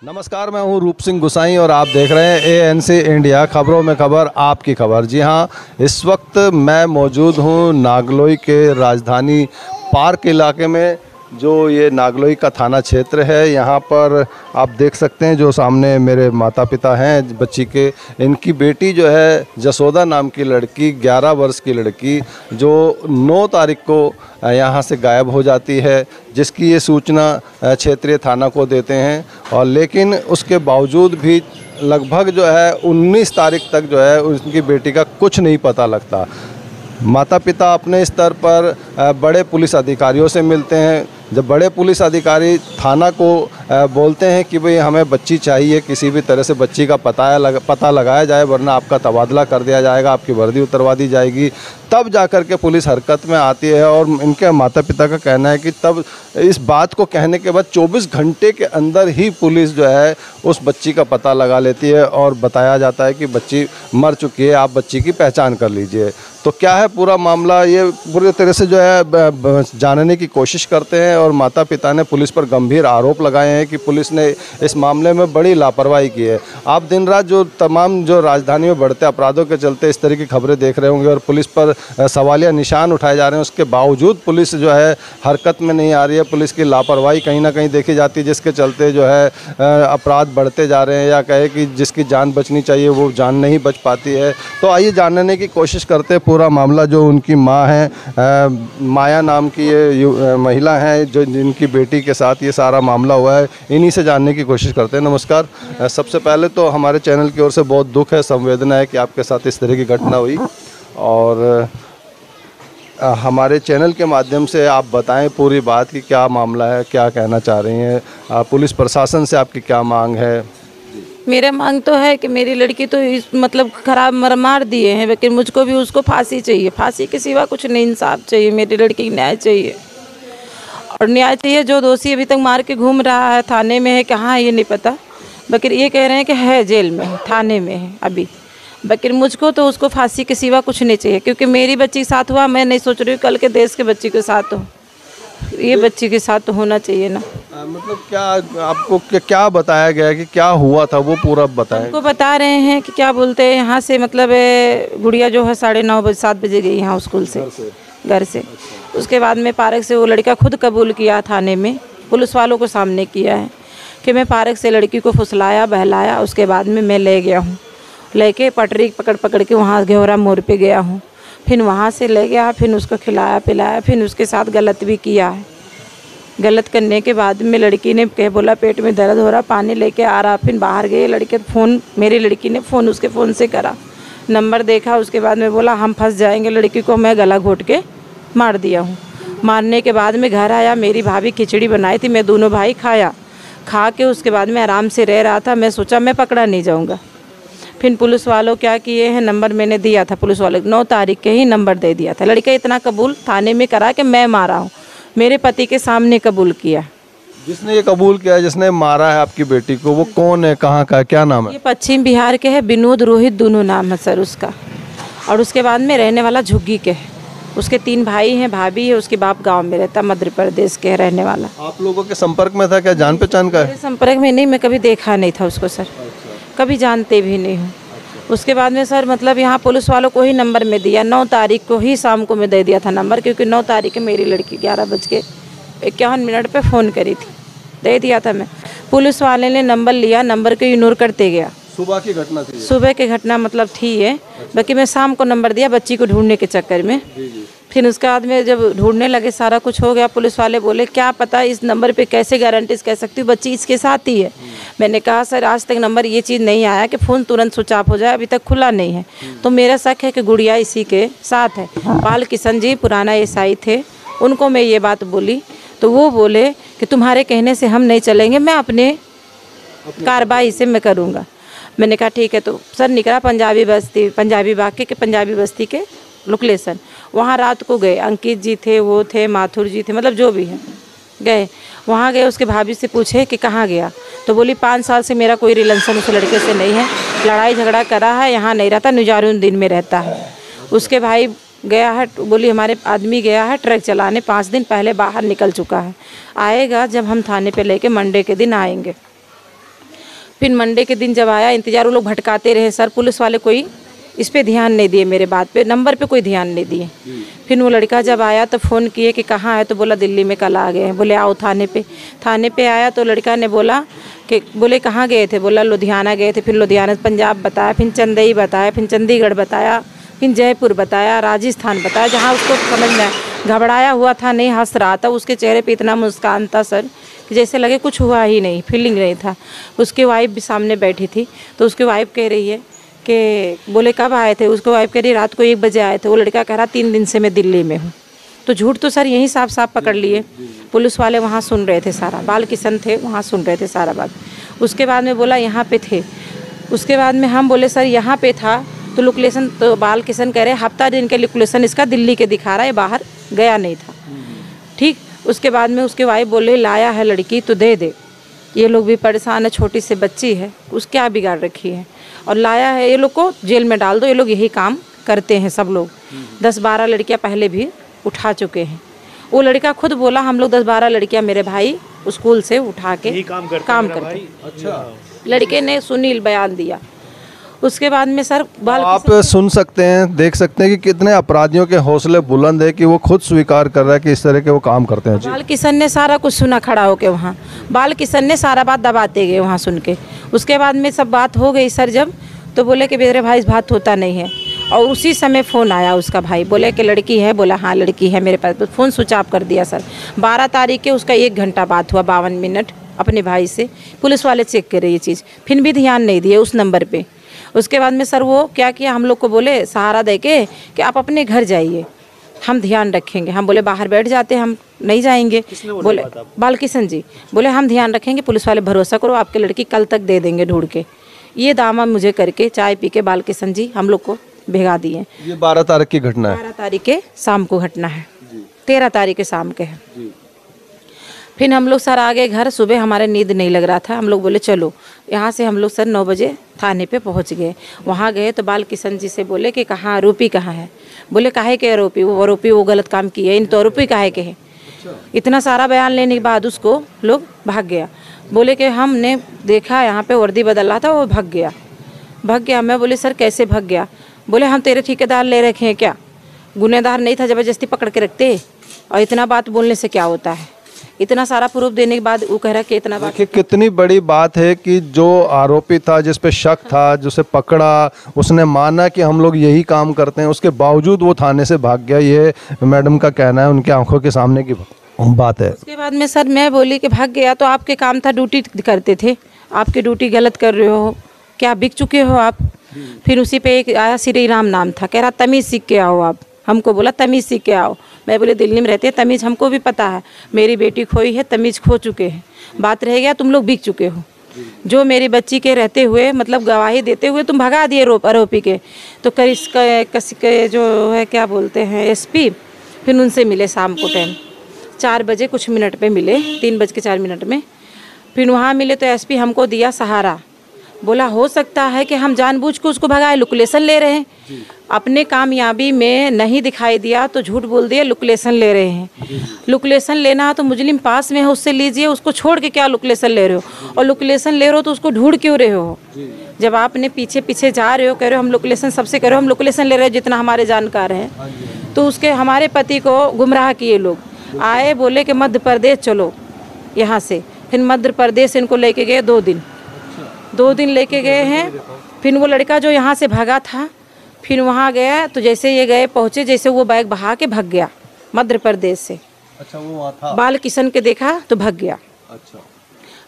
नमस्कार, मैं हूं रूप सिंह गुसाई और आप देख रहे हैं ANC इंडिया, खबरों में खबर, आपकी खबर। जी हां, इस वक्त मैं मौजूद हूं नागलोई के राजधानी पार्क इलाके में। जो ये नागलोई का थाना क्षेत्र है, यहां पर आप देख सकते हैं जो सामने मेरे माता पिता हैं बच्ची के, इनकी बेटी जो है जसोदा नाम की लड़की, 11 वर्ष की लड़की, जो 9 तारीख को यहाँ से गायब हो जाती है, जिसकी ये सूचना क्षेत्रीय थाना को देते हैं। और लेकिन उसके बावजूद भी लगभग जो है 19 तारीख तक जो है उनकी बेटी का कुछ नहीं पता लगता। माता पिता अपने स्तर पर बड़े पुलिस अधिकारियों से मिलते हैं। जब बड़े पुलिस अधिकारी थाना को बोलते हैं कि भाई हमें बच्ची चाहिए, किसी भी तरह से बच्ची का पता लगाया जाए, वरना आपका तबादला कर दिया जाएगा, आपकी वर्दी उतरवा दी जाएगी, तब जाकर के पुलिस हरकत में आती है। और इनके माता पिता का कहना है कि तब इस बात को कहने के बाद 24 घंटे के अंदर ही पुलिस जो है उस बच्ची का पता लगा लेती है और बताया जाता है कि बच्ची मर चुकी है, आप बच्ची की पहचान कर लीजिए। तो क्या है पूरा मामला, ये पूरी तरह से जो है जानने की कोशिश करते हैं। और माता पिता ने पुलिस पर गंभीर आरोप लगाए हैं कि पुलिस ने इस मामले में बड़ी लापरवाही की है। आप दिन रात जो तमाम जो राजधानी में बढ़ते अपराधों के चलते इस तरह की खबरें देख रहे होंगे और पुलिस पर सवालिया निशान उठाए जा रहे हैं, उसके बावजूद पुलिस जो है हरकत में नहीं आ रही है। पुलिस की लापरवाही कहीं ना कहीं देखी जाती है, जिसके चलते जो है अपराध बढ़ते जा रहे हैं, या कहे कि जिसकी जान बचनी चाहिए वो जान नहीं बच पाती है। तो आइए जानने की कोशिश करते हैं पूरा मामला। जो उनकी माँ है, माया नाम की ये महिला है, जो जिनकी बेटी के साथ ये सारा मामला हुआ है, इन्हीं से जानने की कोशिश करते हैं। नमस्कार, सबसे पहले तो हमारे चैनल की ओर से बहुत दुख है, संवेदना है कि आपके साथ इस तरह की घटना हुई। और हमारे चैनल के माध्यम से आप बताएं पूरी बात कि क्या मामला है, क्या कहना चाह रही हैं, पुलिस प्रशासन से आपकी क्या मांग है? मेरा मांग तो है कि मेरी लड़की तो मतलब खराब मार दिए हैं, लेकिन मुझको भी उसको फांसी चाहिए। फांसी के सिवा कुछ नहीं, इंसाफ चाहिए, मेरी लड़की की न्याय चाहिए। और न्याय चाहिए, जो दोषी अभी तक मार के घूम रहा है, थाने में है, कहाँ है ये नहीं पता, बल्कि ये कह रहे हैं कि है जेल में है, थाने में है अभी। बल्कि मुझको तो उसको फांसी के सिवा कुछ नहीं चाहिए, क्योंकि मेरी बच्ची के साथ हुआ, मैं नहीं सोच रही हूँ कल के देश के बच्ची के साथ हो, ये बच्ची के साथ तो होना चाहिए ना। मतलब क्या आपको क्या बताया गया कि क्या हुआ था, वो पूरा बताया? हमको बता रहे हैं कि क्या बोलते हैं, यहाँ से मतलब गुड़िया जो है 9:30 7 बजे गई यहाँ स्कूल से, घर से। उसके बाद में पार्क से वो लड़का खुद कबूल किया थाने में, पुलिस वालों को सामने किया है कि मैं पार्क से लड़की को फुसलाया, बहलाया, उसके बाद में मैं ले गया हूँ, लेके पटरी पकड़ के वहाँ घेवरा मोड़ पे गया हूँ, फिर वहाँ से ले गया, फिर उसको खिलाया पिलाया, फिर उसके साथ गलत भी किया है। गलत करने के बाद में लड़की ने कह बोला पेट में दर्द हो रहा, पानी लेके आ रहा, फिर बाहर गए लड़के, फ़ोन मेरी लड़की ने फ़ोन उसके फ़ोन से करा, नंबर देखा, उसके बाद में बोला हम फंस जाएंगे, लड़की को मैं गला घोट के मार दिया हूँ। मारने के बाद में घर आया, मेरी भाभी खिचड़ी बनाई थी, मैं दोनों भाई खा के उसके बाद में आराम से रह रहा था। मैं सोचा मैं पकड़ा नहीं जाऊँगा। फिर पुलिस वालों क्या किए हैं, नंबर मैंने दिया था पुलिस वालों को, 9 तारीख के ही नंबर दे दिया था। लड़का इतना कबूल थाने में करा कि मैं मारा हूँ, मेरे पति के सामने कबूल किया। जिसने ये कबूल किया, जिसने मारा है आपकी बेटी को, वो कौन है, कहाँ का है, क्या नाम है? ये पश्चिम बिहार के है, विनोद रोहित दोनों नाम है सर उसका। और उसके बाद में रहने वाला झुग्गी के है। उसके 3 भाई हैं, भाभी है, उसके बाप गांव में रहता, मध्य प्रदेश के रहने वाला। आप लोगों के संपर्क में था क्या, जान पहचान का है? संपर्क में नहीं, मैं कभी देखा नहीं था उसको सर, कभी जानते भी नहीं हूँ। उसके बाद में सर मतलब यहाँ पुलिस वालों को ही नंबर में दिया, 9 तारीख को ही शाम को मैं दे दिया था नंबर, क्योंकि 9 तारीख मेरी लड़की 11:51 पे फ़ोन करी थी, दे दिया था मैं। पुलिस वाले ने नंबर लिया, नंबर को इग्नोर करते गया। सुबह की घटना थी? सुबह की घटना मतलब थी है, बाकी मैं शाम को नंबर दिया बच्ची को ढूंढने के चक्कर में। फिर उसके बाद में जब ढूंढने लगे, सारा कुछ हो गया, पुलिस वाले बोले क्या पता इस नंबर पे कैसे गारंटी कह सकती हूँ बच्ची इसके साथ ही है। मैंने कहा सर आज तक नंबर ये चीज़ नहीं आया कि फ़ोन तुरंत स्विच ऑफ हो जाए, अभी तक खुला नहीं है, तो मेरा शक है कि गुड़िया इसी के साथ है। बाल किशन जी पुराना एसआई थे, उनको मैं ये बात बोली तो वो बोले कि तुम्हारे कहने से हम नहीं चलेंगे, मैं अपने कार्रवाई से मैं करूँगा। मैंने कहा ठीक है। तो सर निकला पंजाबी बस्ती के लोकेशन, वहाँ रात को गए, अंकित जी थे, वो थे, माथुर जी थे, मतलब जो भी है गए, वहाँ गए। उसके भाभी से पूछे कि कहाँ गया, तो बोली 5 साल से मेरा कोई रिलेशन उस लड़के से नहीं है, लड़ाई झगड़ा करा है, यहाँ नहीं रहता, निजामुद्दीन में रहता है। उसके भाई गया है, बोली हमारे आदमी गया है ट्रक चलाने, 5 दिन पहले बाहर निकल चुका है, आएगा जब हम थाने पे लेके मंडे के दिन आएंगे। फिर मंडे के दिन जब आया, इंतजार वो लोग भटकाते रहे सर, पुलिस वाले कोई इस पे ध्यान नहीं दिए, मेरे बात पे, नंबर पे कोई ध्यान नहीं दिए। फिर वो लड़का जब आया तो फ़ोन किए कि कहाँ है, तो बोला दिल्ली में कल आ गए हैं। बोले आओ थाने पे। थाने पे आया तो लड़का ने बोला कि, बोले कहाँ गए थे, बोला लुधियाना गए थे। फिर लुधियाना पंजाब बताया, फिर चंदई बताया, फिर चंडीगढ़ बताया, फिर जयपुर बताया, राजस्थान बताया, जहाँ उसको समझ में घबराया हुआ था, नहीं हंस रहा था, उसके चेहरे पे इतना मुस्कान था सर कि जैसे लगे कुछ हुआ ही नहीं, फीलिंग नहीं था। उसकी वाइफ भी सामने बैठी थी, तो उसकी वाइफ कह रही है कि बोले कब आए थे, उसको वाइफ कह रही रात को 1 बजे आए थे। वो लड़का कह रहा 3 दिन से मैं दिल्ली में हूँ। तो झूठ तो सर यहीं साफ साफ पकड़ लिए। पुलिस वाले वहाँ सुन रहे थे सारा, बाल किशन थे वहाँ सुन रहे थे सारा बात। उसके बाद में बोला यहाँ पे थे। उसके बाद में हम बोले सर यहाँ पे था तो लोकेशन, तो बाल किशन कह रहे हफ्ता दिन के लोकेशन इसका दिल्ली के दिखा रहा है, बाहर गया नहीं था। ठीक, उसके बाद में उसके वाइफ बोले लाया है लड़की तो दे दे, ये लोग भी परेशान है, छोटी सी बच्ची है, उस क्या बिगाड़ रखी है, और लाया है, ये लोग को जेल में डाल दो। ये लोग यही काम करते हैं सब लोग। 10-12 लड़कियां पहले भी उठा चुके हैं। वो लड़का खुद बोला हम लोग 10-12 लड़कियां मेरे भाई स्कूल से उठा के काम करते। अच्छा, लड़के ने सुनील बयान दिया। उसके बाद में सर आप सुन सकते हैं, देख सकते हैं कि कितने अपराधियों के हौसले बुलंद है कि वो खुद स्वीकार कर रहा है कि इस तरह के वो काम करते हैं। बाल किशन ने सारा कुछ सुना खड़ा होके वहाँ, बाल किशन ने सारा बात दबाते गए वहाँ सुन के। उसके बाद में सब बात हो गई सर जब, तो बोले कि मेरे भाई इस बात होता नहीं है। और उसी समय फ़ोन आया उसका भाई, बोले कि लड़की है, बोला हाँ लड़की है मेरे पास। तो फ़ोन स्विच ऑफ कर दिया सर। 12 तारीख के उसका 1 घंटा बात हुआ, 52 मिनट अपने भाई से। पुलिस वाले चेक करे ये चीज़, फिर भी ध्यान नहीं दिए उस नंबर पर। उसके बाद में सर वो क्या किया, हम लोग को बोले सहारा दे के कि आप अपने घर जाइए, हम ध्यान रखेंगे। हम बोले बाहर बैठ जाते, हम नहीं जाएंगे। बोले बाल किशन जी बोले हम ध्यान रखेंगे, पुलिस वाले भरोसा करो, आपकी लड़की कल तक दे देंगे ढूंढ के। ये दावा मुझे करके चाय पी के बाल किशन जी हम लोग को भिगा दिए। ये 12 तारीख की घटना है। 12 तारीख के शाम को घटना है, 13 तारीख के शाम के है। फिर हम लोग सर आ गए घर। सुबह हमारे नींद नहीं लग रहा था, हम लोग बोले चलो यहाँ से। हम लोग सर 9 बजे थाने पे पहुँच गए। वहाँ गए तो बाल किशन जी से बोले कि कहाँ आरोपी कहाँ है। बोले काहे के आरोपी, वो गलत काम किए, इन तो आरोपी काहे के है। इतना सारा बयान लेने के बाद उसको लोग भाग गया। बोले कि हमने देखा यहाँ पे वर्दी बदल रहा था, वो भाग गया। मैं बोले सर कैसे भाग गया। बोले हम तेरे ठेकेदार ले रखे हैं क्या, गुनहगार नहीं था, ज़बरदस्ती पकड़ के रखते। और इतना बात बोलने से क्या होता है, इतना सारा प्रूफ देने के बाद वो कह रहा कि इतना बात। देखिए कितनी बड़ी बात है कि जो आरोपी था, जिस पे शक था, जिसे पकड़ा, उसने माना कि हम लोग यही काम करते हैं, उसके बावजूद वो थाने से भाग गया। ये मैडम का कहना है, उनकी आंखों के सामने की बात है। उसके बाद में सर मैं बोली कि भाग गया तो आपके काम था, ड्यूटी करते थे, आपकी ड्यूटी गलत कर रहे हो, क्या बिक चुके हो आप। फिर उसी पे एक आया श्री राम नाम था, कह रहा तमीज़ सीख के आओ आप। हमको बोला तमीज़ सीख के आओ। मैं बोले दिल्ली में रहते हैं, तमीज़ हमको भी पता है, मेरी बेटी खोई है, तमीज़ खो चुके हैं, बात रह गया तुम लोग बिक चुके हो। जो मेरी बच्ची के रहते हुए मतलब गवाही देते हुए तुम भगा दिए आरोपी के। तो के जो है क्या बोलते हैं एसपी, फिर उनसे मिले शाम को टाइम 4 बजे कुछ मिनट पे मिले, 3:04 में। फिर वहाँ मिले तो एसपी हमको दिया सहारा। बोला हो सकता है कि हम जानबूझ के उसको भगाए, लुकलेशन ले रहे हैं। अपने कामयाबी में नहीं दिखाई दिया तो झूठ बोल दिए, लुकलेशन ले रहे हैं। लुकलेशन लेना तो मुजरिम पास में है, उससे लीजिए, उसको छोड़ के क्या लुकलेशन ले रहे हो। और लुकलेशन ले रहे हो तो उसको ढूंढ क्यों रहे हो। जब आपने पीछे पीछे जा रहे हो, कह रहे हो हम लुकलेशन, सबसे कह रहे हो हम लुकलेशन ले रहे हो जितना हमारे जानकार हैं। तो उसके हमारे पति को गुमराह किए लोग। आए बोले कि मध्य प्रदेश चलो यहाँ से। फिर मध्य प्रदेश इनको लेके गए 2 दिन लेके गए हैं। फिर वो लड़का जो यहाँ से भागा था, फिर वहाँ गया तो जैसे ये गए पहुँचे, जैसे वो बैग बहा के भाग गया मध्य प्रदेश से। अच्छा, वो वहाँ था। बाल किशन के देखा तो भाग गया। अच्छा,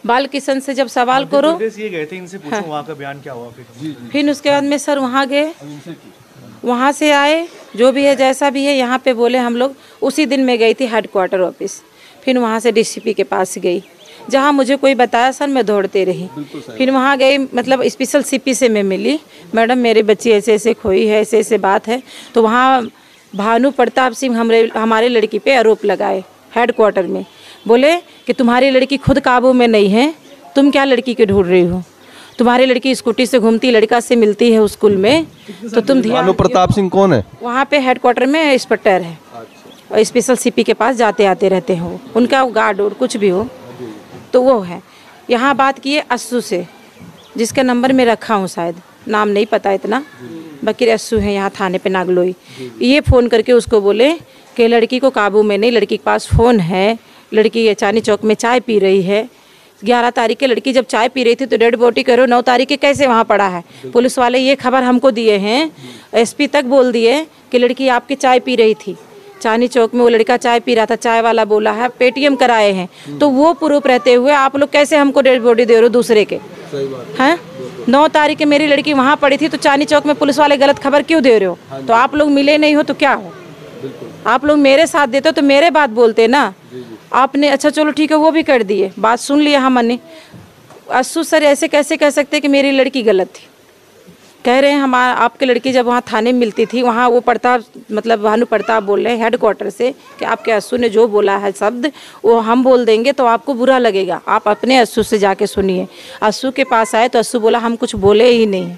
बाल किशन से जब सवाल करो, ये गए थे, इनसे पूछो वहाँ का बयान क्या हुआ। फिर उसके बाद में सर वहाँ गए, वहाँ से आए, जो भी है जैसा भी है, यहाँ पे बोले हम लोग। उसी दिन मैं गई थी हेडक्वार्टर ऑफिस, फिर वहाँ से डीसीपी के पास गई, जहाँ मुझे कोई बताया सर मैं दौड़ते रही। फिर वहाँ गई, मतलब स्पेशल सीपी से मैं मिली, मैडम मेरी बच्ची ऐसे ऐसे खोई है, ऐसे ऐसे बात है। तो वहाँ भानु प्रताप सिंह हमारे लड़की पे आरोप लगाए हेडक्वार्टर में। बोले कि तुम्हारी लड़की खुद काबू में नहीं है, तुम क्या लड़की के ढूंढ रही हो। तुम्हारी लड़की स्कूटी से घूमती, लड़का से मिलती है स्कूल में, तो तुम ध्यान। भानु प्रताप सिंह कौन है? वहाँ पे हेडक्वार्टर में इंस्पेक्टर है, और स्पेशल सीपी के पास जाते आते रहते हो, उनका गार्ड और कुछ भी हो तो वो है। यहाँ बात किए अस्सू से, जिसका नंबर मैं रखा हूँ, शायद नाम नहीं पता इतना, बकीर अस्सू है यहाँ थाने पे नागलोई। ये फ़ोन करके उसको बोले कि लड़की को काबू में नहीं, लड़की के पास फ़ोन है, लड़की चांदनी चौक में चाय पी रही है। 11 तारीख के लड़की जब चाय पी रही थी तो डेड बॉडी करो 9 तारीख के कैसे वहाँ पड़ा है? पुलिस वाले ये खबर हमको दिए हैं, एसपी तक बोल दिए कि लड़की आपकी चाय पी रही थी, चांदनी चौक में वो लड़का चाय पी रहा था, चाय वाला बोला है, पेटीएम कराए हैं। तो वो प्रूफ रहते हुए आप लोग कैसे हमको डेड बॉडी दे रहे हो दूसरे के? हैं 9 तारीख के मेरी लड़की वहाँ पड़ी थी, तो चांदनी चौक में पुलिस वाले गलत खबर क्यों दे रहे हो? तो आप लोग मिले नहीं हो तो क्या हो? आप लोग मेरे साथ देते हो तो मेरे बात बोलते ना। आपने अच्छा चलो ठीक है वो भी कर दिए, बात सुन लिया हमने। अस्सू सर ऐसे कैसे कह सकते कि मेरी लड़की गलत थी? कह रहे हैं हम आपकी लड़की जब वहाँ थाने में मिलती थी, वहाँ वो प्रताप मतलब भानु प्रताप बोल रहे हैं हेडक्वार्टर से कि आपके अस्सू ने जो बोला है शब्द वो हम बोल देंगे तो आपको बुरा लगेगा, आप अपने अस्सू से जाके सुनिए। अस्सू के पास आए तो अस्सू बोला हम कुछ बोले ही नहीं।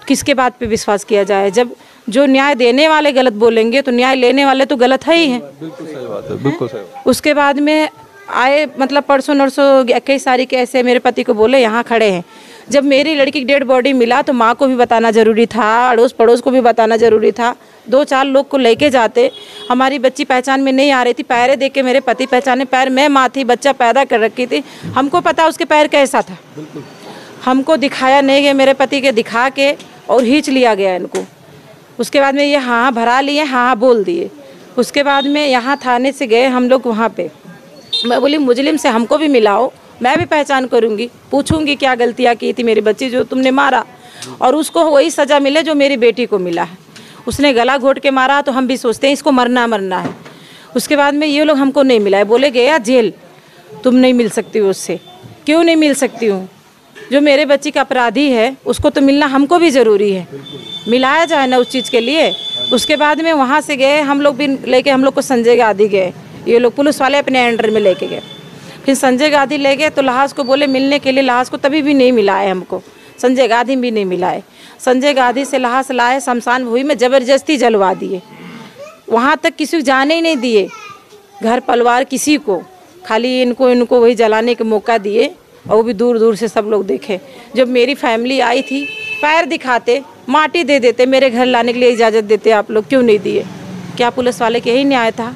किसके बात पे विश्वास किया जाए? जब जो न्याय देने वाले गलत बोलेंगे तो न्याय लेने वाले तो गलत है ही हैं। बिल्कुल सही बात है, बिल्कुल सही बात। उसके बाद में आए मतलब परसों नरसों 21 तारीख के ऐसे मेरे पति को बोले यहाँ खड़े हैं। जब मेरी लड़की की डेड बॉडी मिला तो माँ को भी बताना ज़रूरी था, अड़ोस पड़ोस को भी बताना ज़रूरी था। 2-4 लोग को लेके जाते। हमारी बच्ची पहचान में नहीं आ रही थी, पैरें देख के मेरे पति पहचाने, पैर मैं माँ थी, बच्चा पैदा कर रखी थी, हमको पता उसके पैर कैसा था। हमको दिखाया नहीं गया, मेरे पति के दिखा के और खींच लिया गया इनको। उसके बाद में ये हाँ भरा लिए, हाँ बोल दिए। उसके बाद में यहाँ थाने से गए हम लोग वहाँ पे। मैं बोली मुजरिम से हमको भी मिलाओ, मैं भी पहचान करूँगी, पूछूंगी क्या गलतियाँ की थी मेरी बच्ची जो तुमने मारा, और उसको वही सज़ा मिले जो मेरी बेटी को मिला है। उसने गला घोट के मारा तो हम भी सोचते हैं इसको मरना है। उसके बाद में ये लोग हमको नहीं मिलाए, बोले गया जेल, तुम नहीं मिल सकती हो उससे। क्यों नहीं मिल सकती हूँ? जो मेरे बच्ची का अपराधी है उसको तो मिलना हमको भी ज़रूरी है, मिलाया जाए ना उस चीज़ के लिए। उसके बाद में वहाँ से गए हम लोग भी लेके, हम लोग को संजय गांधी गए, ये लोग पुलिस वाले अपने अंडर में लेके गए। फिर संजय गांधी ले गए तो लाश को बोले मिलने के लिए, लाश को तभी भी नहीं मिलाए हमको, संजय गांधी भी नहीं मिलाए। संजय गांधी से लाश लाए, शमशान भूमि में ज़बरदस्ती जलवा दिए, वहाँ तक किसी को जाने ही नहीं दिए, घर परिवार किसी को, खाली इनको वही जलाने के मौका दिए, और वो भी दूर दूर से सब लोग देखे। जब मेरी फैमिली आई थी पैर दिखाते, माटी दे देते, मेरे घर लाने के लिए इजाज़त देते, आप लोग क्यों नहीं दिए? क्या पुलिस वाले के यही न्याय था?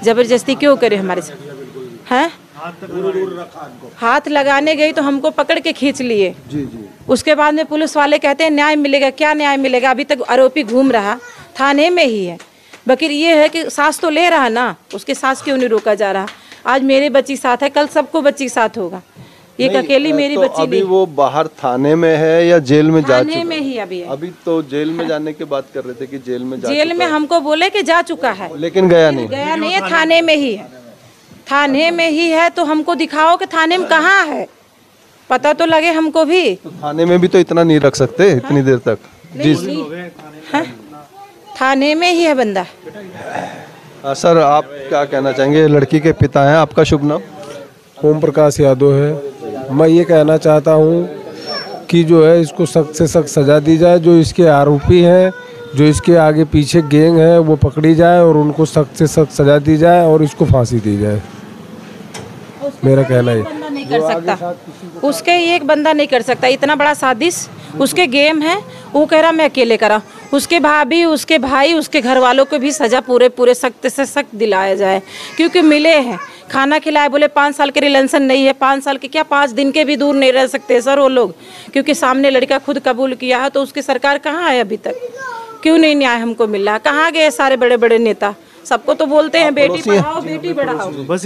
ज़बरदस्ती क्यों करे हमारे साथ? हैं हाथ लगाने गई तो हमको पकड़ के खींच लिए। जी जी। उसके बाद में पुलिस वाले कहते हैं न्याय मिलेगा। क्या न्याय मिलेगा? अभी तक आरोपी घूम रहा थाने में ही है। बकीर ये है कि सांस तो ले रहा ना, उसके सांस क्यों नहीं रोका जा रहा? आज मेरी बच्ची साथ है, कल सबको बच्ची साथ होगा। ये अकेली मेरी तो बच्ची अभी नहीं। वो बाहर थाने में है या जेल में जा थाने चुका? में ही अभी है। अभी तो जेल में जाने की बात कर रहे थे कि जेल में जा जेल में हमको बोले कि जा चुका है, लेकिन गया नहीं। गया नहीं है, थाने में ही है। थाने में ही है तो हमको दिखाओ कि थाने में कहाँ है, पता तो लगे हमको भी। तो थाने में भी तो इतना नहीं रख सकते इतनी देर तक। जी हाँ? थाने में ही है बंदा। सर आप क्या कहना चाहेंगे? लड़की के पिता हैं, आपका शुभ नाम? ओम प्रकाश यादव है। मैं ये कहना चाहता हूँ कि जो है इसको सख्त से सख्त सज़ा दी जाए, जो इसके आरोपी हैं, जो इसके आगे पीछे गैंग है वो पकड़ी जाए और उनको सख्त से सख्त सज़ा दी जाए और इसको फांसी दी जाए। मेरा कहना है बंदा नहीं कर सकता, उसके एक बंदा नहीं कर सकता, इतना बड़ा साजिश उसके गेम है। वो कह रहा मैं अकेले करा, उसके भाभी, उसके भाई, उसके घर वालों को भी सज़ा पूरे सख्त से सख्त दिलाया जाए, क्योंकि मिले हैं, खाना खिलाए, बोले 5 साल के रिलेशन नहीं है। 5 साल के क्या, 5 दिन के भी दूर नहीं रह सकते सर वो लोग, क्योंकि सामने लड़का खुद कबूल किया है। तो उसकी सरकार कहाँ है अभी तक? क्यों नहीं न्याय हमको मिल रहा? कहाँ गए सारे बड़े बड़े नेता? सबको तो बोलते हैं बेटी पढ़ाओ बेटी बढ़ाओ। बस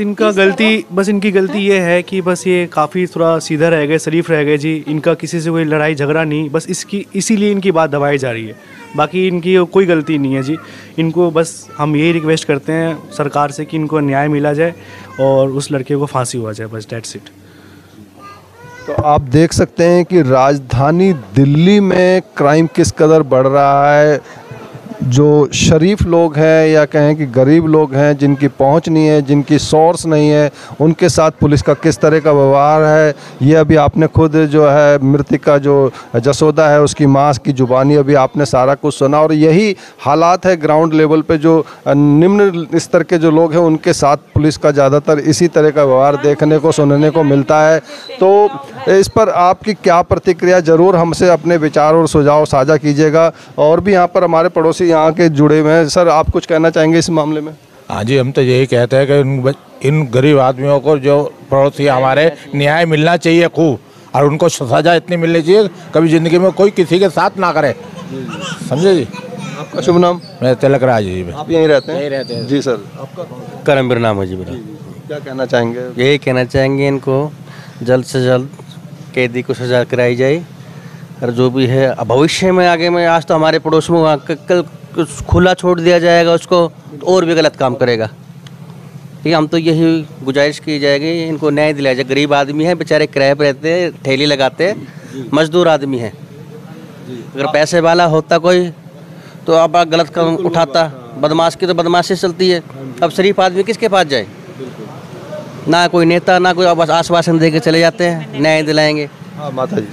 इनकी गलती ये है कि बस ये काफ़ी थोड़ा सीधा रह गए, शरीफ रह गए जी। इनका किसी से कोई लड़ाई झगड़ा नहीं, बस इसीलिए इनकी बात दबाई जा रही है। बाकी इनकी कोई गलती नहीं है जी। इनको बस हम यही रिक्वेस्ट करते हैं सरकार से कि इनको न्याय मिला जाए और उस लड़के को फांसी हुआ जाए, बस डेट्स इट। तो आप देख सकते हैं कि राजधानी दिल्ली में क्राइम किस कदर बढ़ रहा है। जो शरीफ लोग हैं या कहें कि गरीब लोग हैं, जिनकी पहुंच नहीं है, जिनकी सोर्स नहीं है, उनके साथ पुलिस का किस तरह का व्यवहार है, ये अभी आपने खुद जो है मृतिका जो जसोदा है उसकी माँ की ज़ुबानी अभी आपने सारा कुछ सुना। और यही हालात है ग्राउंड लेवल पे, जो निम्न स्तर के जो लोग हैं उनके साथ पुलिस का ज़्यादातर इसी तरह का व्यवहार देखने को सुनने को मिलता है। तो इस पर आपकी क्या प्रतिक्रिया, ज़रूर हमसे अपने विचार और सुझाव साझा कीजिएगा। और भी यहाँ पर हमारे पड़ोसी यहाँ के जुड़े हुए हैं। सर, आप कुछ कहना चाहेंगे इस मामले में? हाँ जी, हम तो यही कहते हैं कि इन गरीब आदमियों को, जो पड़ोसी हमारे, न्याय मिलना चाहिए खूब, और उनको सजा इतनी मिलनी चाहिए कभी ज़िंदगी में कोई किसी के साथ ना करे। समझे जी? आपका शुभ नाम? मैं तिलक राज जी। आप यहीं रहते हैं? यहीं रहते हैं जी सर। आपका? करमवीर नाम है जी मेरा। क्या कहना चाहेंगे? यही कहना चाहेंगे, इनको जल्द से जल्द कैदी को सजा कराई जाए, और जो भी है अब भविष्य में आगे में, आज तो हमारे पड़ोस में कल खुला छोड़ दिया जाएगा उसको, तो और भी गलत काम करेगा। ठीक है, हम तो यही गुजारिश की जाएगी, इनको न्याय दिलाया जाए। गरीब आदमी है बेचारे, किराए पर रहते हैं, ठेली लगाते हैं, मजदूर आदमी है। अगर पैसे वाला होता कोई तो अब गलत कदम उठाता। बदमाश की तो बदमाशी चलती है। अब शरीफ आदमी किसके पास जाए? ना कोई नेता, ना कोई, बस आश्वासन दे के चले जाते हैं न्याय दिलाएंगे। हाँ माता जी,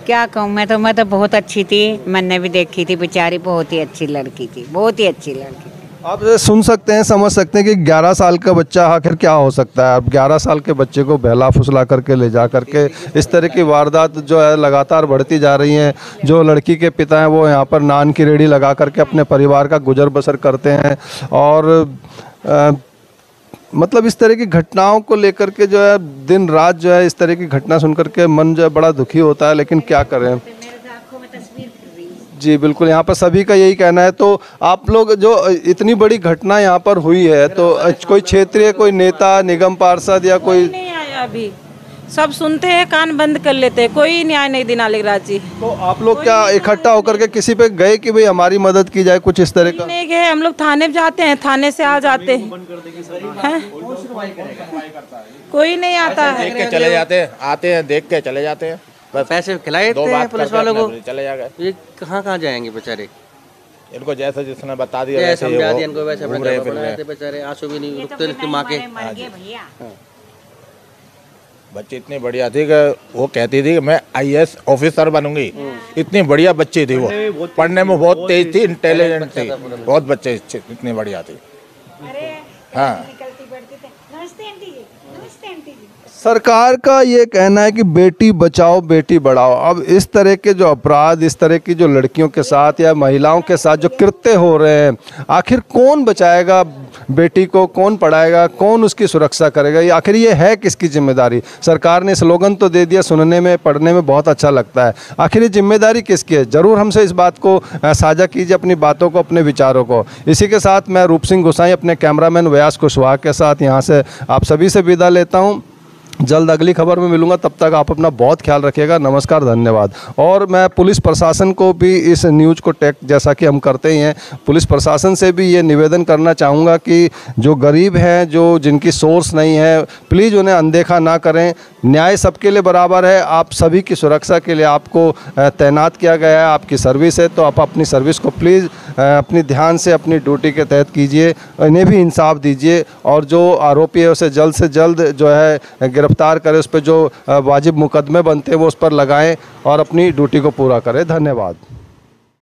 क्या कहूँ, मैं तो बहुत अच्छी थी, मैंने भी देखी थी, बेचारी बहुत ही अच्छी लड़की थी, बहुत ही अच्छी लड़की थी। आप सुन सकते हैं, समझ सकते हैं कि 11 साल का बच्चा आखिर क्या हो सकता है। अब 11 साल के बच्चे को बहला फुसला करके ले जा करके इस तरह की वारदात जो है लगातार बढ़ती जा रही हैं। जो लड़की के पिता हैं वो यहाँ पर नान की रेहड़ी लगा करके अपने परिवार का गुजर बसर करते हैं। और मतलब इस तरह की घटनाओं को लेकर के जो है दिन रात जो है इस तरह की घटना सुन करके मन जो है बड़ा दुखी होता है, लेकिन क्या करें। जी बिल्कुल, यहाँ पर सभी का यही कहना है। तो आप लोग, जो इतनी बड़ी घटना यहाँ पर हुई है, तो कोई क्षेत्रीय कोई नेता, निगम पार्षद या कोई नहीं आया अभी? सब सुनते हैं, कान बंद कर लेते हैं, कोई न्याय नहीं दिला राजी। तो आप लोग क्या इकट्ठा होकर के किसी पे गए कि भाई हमारी मदद की जाए, कुछ इस तरह का? नहीं गए, हम लोग थाने जाते हैं, थाने से आ जाते हैं, कोई नहीं आता है। देख के चले जाते हैं, आते हैं देख के चले जाते हैं, बस पैसे खिलाए थे पुलिस वालों को, चले जाएंगे। ये कहाँ जाएंगे बेचारे? इनको जैसे जिसने बता दिया वैसे समझा दिया इनको, वैसे अपने घर बनाए थे बेचारे, आंसू भी नहीं रुकते इनकी माँ के। बच्ची इतनी बढ़िया थी कि वो कहती थी कि मैं IAS ऑफिसर बनूंगी। इतनी बढ़िया बच्ची थी वो, पढ़ने में बहुत तेज थी, इंटेलिजेंट थी, बहुत बच्चे इतनी बढ़िया थी। हाँ, सरकार का ये कहना है कि बेटी बचाओ बेटी बढ़ाओ। अब इस तरह के जो अपराध, इस तरह की जो लड़कियों के साथ या महिलाओं के साथ जो कृत्य हो रहे हैं, आखिर कौन बचाएगा बेटी को, कौन पढ़ाएगा, कौन उसकी सुरक्षा करेगा? ये आखिर ये है किसकी जिम्मेदारी? सरकार ने स्लोगन तो दे दिया, सुनने में पढ़ने में बहुत अच्छा लगता है, आखिर ये जिम्मेदारी किसकी है? ज़रूर हमसे इस बात को साझा कीजिए, अपनी बातों को, अपने विचारों को। इसी के साथ मैं रूप सिंह गोसाई अपने कैमरामैन व्यास कुशवाहा के साथ यहाँ से आप सभी से विदा लेता हूँ। जल्द अगली खबर में मिलूंगा, तब तक आप अपना बहुत ख्याल रखिएगा। नमस्कार, धन्यवाद। और मैं पुलिस प्रशासन को भी इस न्यूज़ को टैग, जैसा कि हम करते ही हैं, पुलिस प्रशासन से भी ये निवेदन करना चाहूँगा कि जो गरीब हैं, जो जिनकी सोर्स नहीं है, प्लीज़ उन्हें अनदेखा ना करें। न्याय सबके लिए बराबर है। आप सभी की सुरक्षा के लिए आपको तैनात किया गया है, आपकी सर्विस है, तो आप अपनी सर्विस को प्लीज़ अपनी ध्यान से अपनी ड्यूटी के तहत कीजिए, इन्हें भी इंसाफ दीजिए। और जो आरोपी है उसे जल्द से जल्द जो है गिरफ्तार करें, उस पर जो वाजिब मुकदमे बनते हैं वो उस पर लगाएं और अपनी ड्यूटी को पूरा करें। धन्यवाद।